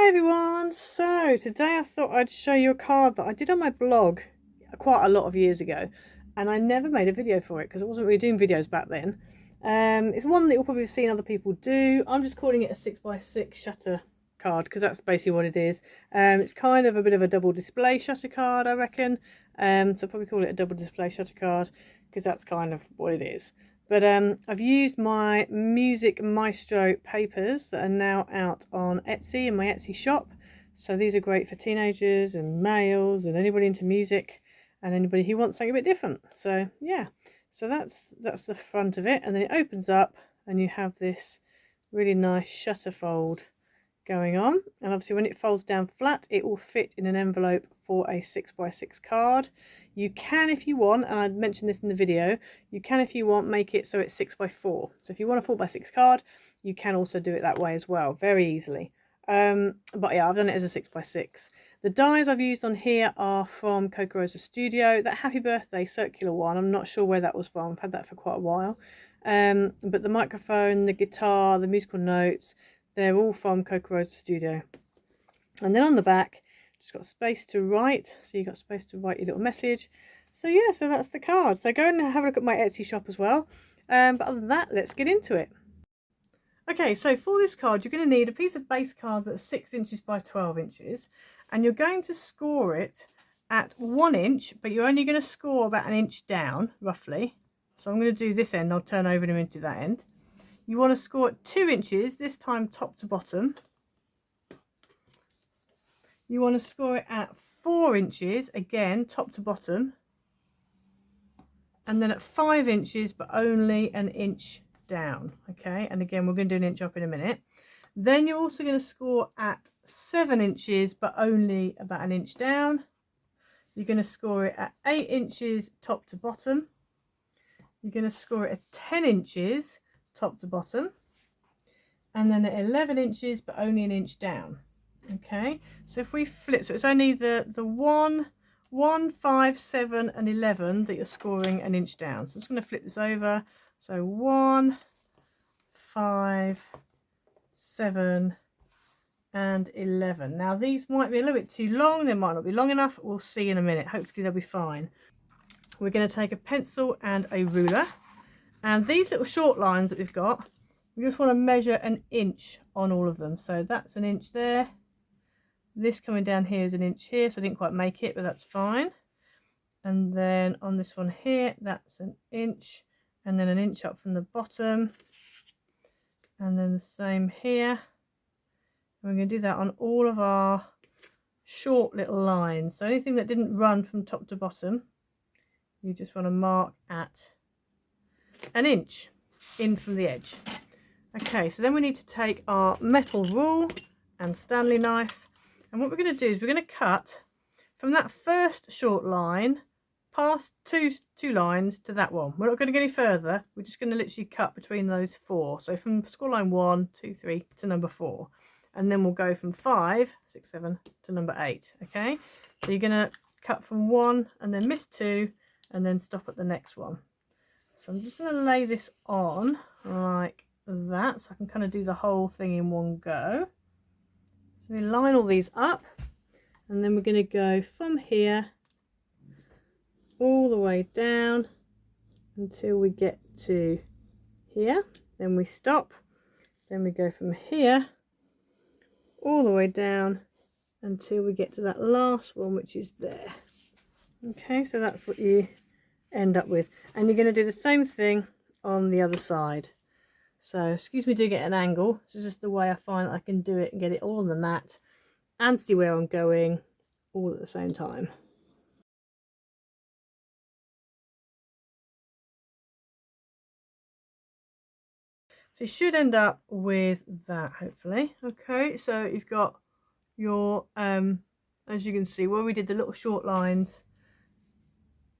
Hi everyone, so today I thought I'd show you a card that I did on my blog quite a lot of years ago, and I never made a video for it because I wasn't really doing videos back then. It's one that you'll probably have seen other people do. I'm just calling it a 6x6 shutter card because that's basically what it is. It's kind of a bit of a double display shutter card, I reckon. So I'll probably call it a double display shutter card because that's kind of what it is. But I've used my Music Maestro papers that are now out on Etsy in my Etsy shop. So these are great for teenagers and males and anybody into music and anybody who wants something a bit different. So yeah, so that's the front of it, and then it opens up and you have this really nice shutter fold going on, and obviously when it folds down flat it will fit in an envelope for a 6x6 card. You can, if you want, and I mentioned this in the video, you can, if you want, make it so it's 6x4. So if you want a 4x6 card, you can also do it that way as well, very easily. But yeah, I've done it as a 6x6. The dies I've used on here are from Coca-Rosa Studio. That Happy Birthday circular one, I'm not sure where that was from. I've had that for quite a while. But the microphone, the guitar, the musical notes, they're all from Coca-Rosa Studio. And then on the back, just got space to write, so you've got space to write your little message. So yeah, so that's the card. So go and have a look at my Etsy shop as well. But other than that, let's get into it. Okay, so for this card, you're going to need a piece of base card that's 6 inches by 12 inches. And you're going to score it at 1 inch, but you're only going to score about 1 inch down, roughly. So I'm going to do this end, I'll turn over and into that end. You want to score at 2 inches, this time top to bottom. You want to score it at 4 inches, again, top to bottom. And then at 5 inches, but only 1 inch down, okay? And again, we're going to do 1 inch up in a minute. Then you're also going to score at 7 inches, but only about 1 inch down. You're going to score it at 8 inches, top to bottom. You're going to score it at 10 inches, top to bottom. And then at 11 inches, but only 1 inch down. Okay, so if we flip, so it's only the 1, 5, 7 and 11 that you're scoring 1 inch down. So I'm just going to flip this over. So 1, 5, 7 and 11. Now these might be a little bit too long, they might not be long enough, we'll see in a minute. Hopefully they'll be fine. We're going to take a pencil and a ruler, and these little short lines that we've got, we just want to measure 1 inch on all of them. So that's 1 inch there. This coming down here is 1 inch here, so I didn't quite make it, but that's fine. And then on this one here, that's 1 inch, and then 1 inch up from the bottom. And then the same here. And we're going to do that on all of our short little lines. So anything that didn't run from top to bottom, you just want to mark at 1 inch in from the edge. Okay, so then we need to take our metal rule and Stanley knife. And what we're going to do is we're going to cut from that first short line past two lines to that one. We're not going to go any further. We're just going to literally cut between those 4. So from score line 1, 2, 3 to number 4. And then we'll go from 5, 6, 7 to number 8. Okay, so you're going to cut from 1 and then miss 2 and then stop at the next one. So I'm just going to lay this on like that so I can kind of do the whole thing in one go. So we line all these up, and then we're going to go from here all the way down until we get to here. Then we stop. Then we go from here all the way down until we get to that last one, which is there. Okay, so that's what you end up with. And you're going to do the same thing on the other side. So, excuse me, do get an angle. This is just the way I find I can do it and get it all on the mat and see where I'm going all at the same time. So you should end up with that, hopefully. Okay, so you've got your, as you can see, where we did the little short lines,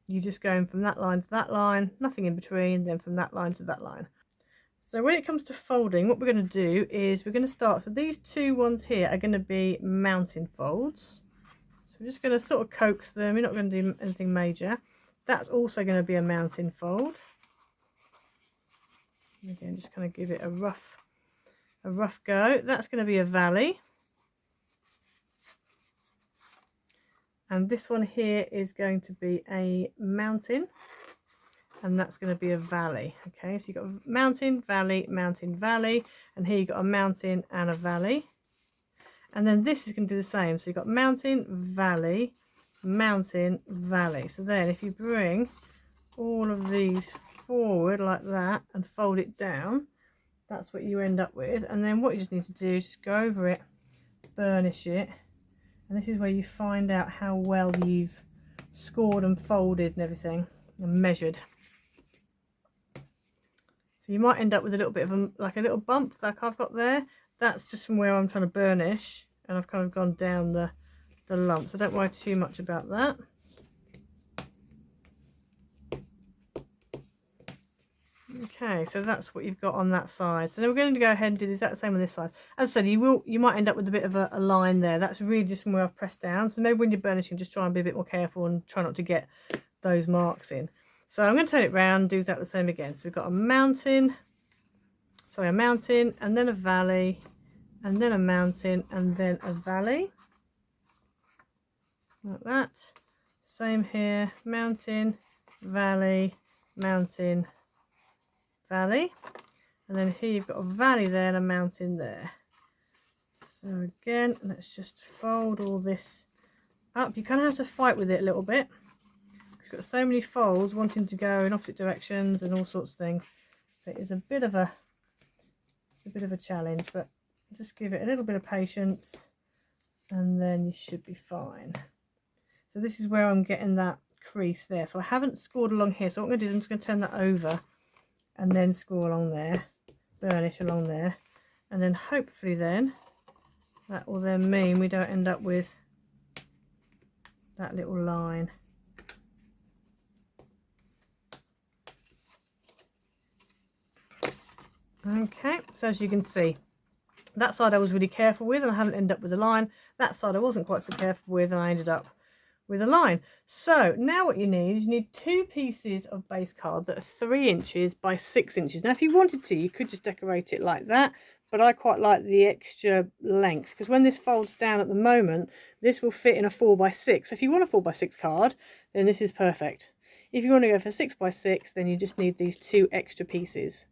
you're just going from that line to that line, nothing in between, then from that line to that line. So when it comes to folding, what we're going to do is we're going to start, so these 2 ones here are going to be mountain folds. So we're just going to sort of coax them, we're not going to do anything major. That's also going to be a mountain fold. Again, just kind of give it a rough go. That's going to be a valley. and this one here is going to be a mountain, and that's going to be a valley. Okay, so you've got a mountain, valley, and here you've got a mountain and a valley. And then this is going to do the same. So you've got mountain, valley. So then if you bring all of these forward like that and fold it down, that's what you end up with. And then what you just need to do is just go over it, burnish it, and this is where you find out how well you've scored and folded and everything and measured. So you might end up with a little bit of a little bump like I've got there. That's just from where I'm trying to burnish, and I've kind of gone down the lump, so don't worry too much about that. Okay, so that's what you've got on that side. So then we're going to go ahead and do the exact same on this side. As I said, you might end up with a bit of a line there. That's really just from where I've pressed down. So maybe when you're burnishing, just try and be a bit more careful and try not to get those marks in. So I'm going to turn it round and do exactly the same again. So we've got a mountain, and then a valley, and then a mountain, and then a valley. Like that. Same here, mountain, valley, mountain, valley. And then here you've got a valley there and a mountain there. So again, let's just fold all this up. You kind of have to fight with it a little bit. You've got so many folds wanting to go in opposite directions and all sorts of things. So it is a bit of a challenge, but just give it a little bit of patience and then you should be fine. So this is where I'm getting that crease there. So I haven't scored along here. So what I'm going to do is I'm just going to turn that over and then score along there, burnish along there, and then hopefully then that will then mean we don't end up with that little line. Okay, so as you can see, that side I was really careful with and I haven't ended up with a line. That side I wasn't quite so careful with and I ended up with a line. So now what you need 2 pieces of base card that are 3 inches by 6 inches. Now if you wanted to, you could just decorate it like that, but I quite like the extra length because when this folds down at the moment, this will fit in a 4 by 6. So if you want a 4 by 6 card, then this is perfect. If you want to go for 6 by 6, then you just need these 2 extra pieces.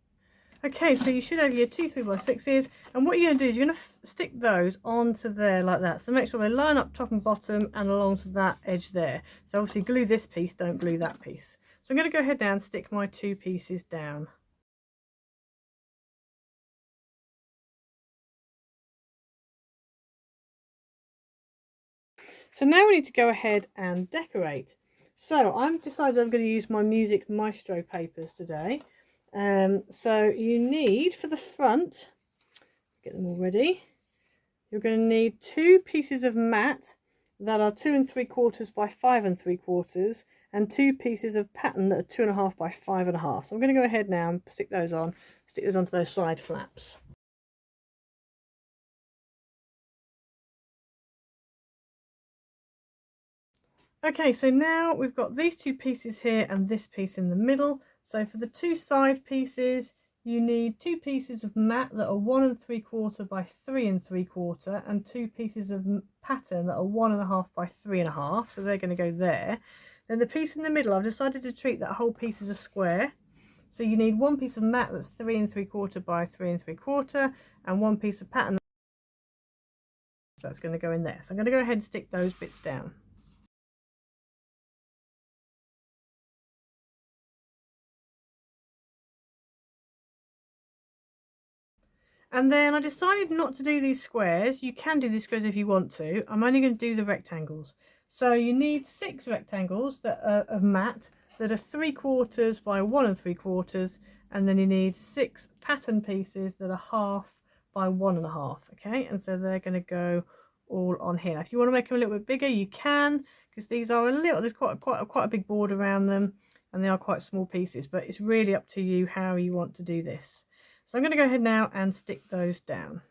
Okay, so you should have your 2 3 by 6s, and what you're going to do is you're going to stick those onto there like that. So make sure they line up top and bottom and along to that edge there. So obviously glue this piece, don't glue that piece. So I'm going to go ahead now and stick my 2 pieces down. So now we need to go ahead and decorate. So I've decided I'm going to use my Music Maestro papers today. So you need, for the front, get them all ready, you're going to need 2 pieces of mat that are 2 3/4 by 5 3/4 and 2 pieces of pattern that are 2.5 by 5.5. So I'm going to go ahead now and stick those onto those side flaps. Okay, so now we've got these 2 pieces here and this piece in the middle. So for the 2 side pieces, you need 2 pieces of mat that are 1 3/4 by 3 3/4 and 2 pieces of pattern that are 1.5 by 3.5. So they're going to go there. Then the piece in the middle, I've decided to treat that whole piece as a square. So you need 1 piece of mat that's 3 3/4 by 3 3/4 and 1 piece of pattern that's going to go in there. So I'm going to go ahead and stick those bits down. And then I decided not to do these squares. You can do these squares if you want to. I'm only going to do the rectangles. So you need 6 rectangles that are of mat that are 3/4 by 1 3/4, and then you need 6 pattern pieces that are 1/2 by 1.5. Okay, and so they're going to go all on here. Now, if you want to make them a little bit bigger, you can, because these are there's quite a big board around them, and they are quite small pieces. But it's really up to you how you want to do this. So I'm going to go ahead now and stick those down.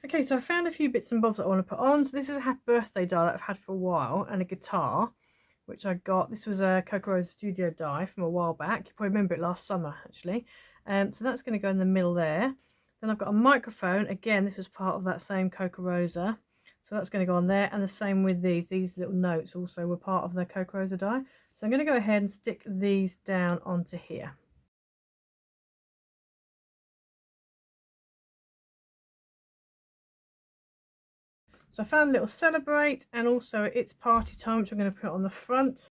Okay, so I found a few bits and bobs that I want to put on. So this is a happy birthday die that I've had for a while, and a guitar, which I got. This was a Coca-Cola Studio die from a while back. You probably remember it last summer, actually. So that's going to go in the middle there. Then I've got a microphone. Again, this was part of that same Coca Rosa. So that's going to go on there. And the same with these. These little notes also were part of the Coca Rosa die. So I'm going to go ahead and stick these down onto here. So I found a little celebrate, and also it's party time, which I'm going to put on the front.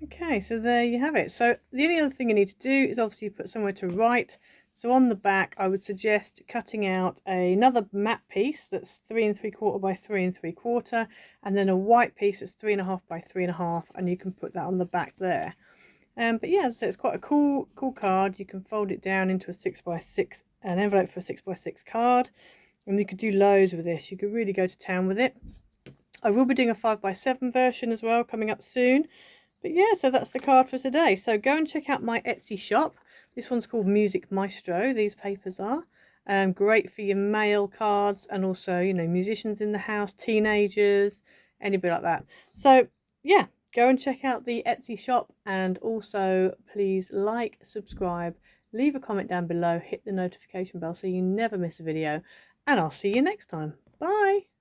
Okay, so there you have it. So the only other thing you need to do is obviously put somewhere to write. So on the back, I would suggest cutting out another matte piece that's 3 3/4 by 3 3/4, and then a white piece that's 3 1/2 by 3 1/2, and you can put that on the back there. But yeah, so it's quite a cool card. You can fold it down into a 6x6, an envelope for a 6x6 card, and you could do loads with this. You could really go to town with it. I will be doing a 5x7 version as well coming up soon. But yeah, so that's the card for today. So go and check out my Etsy shop. This one's called Music Maestro. These papers are great for your mail cards, and also, you know, musicians in the house, teenagers, anybody like that. So yeah, go and check out the Etsy shop, and also please like, subscribe, leave a comment down below, hit the notification bell so you never miss a video, and I'll see you next time. Bye.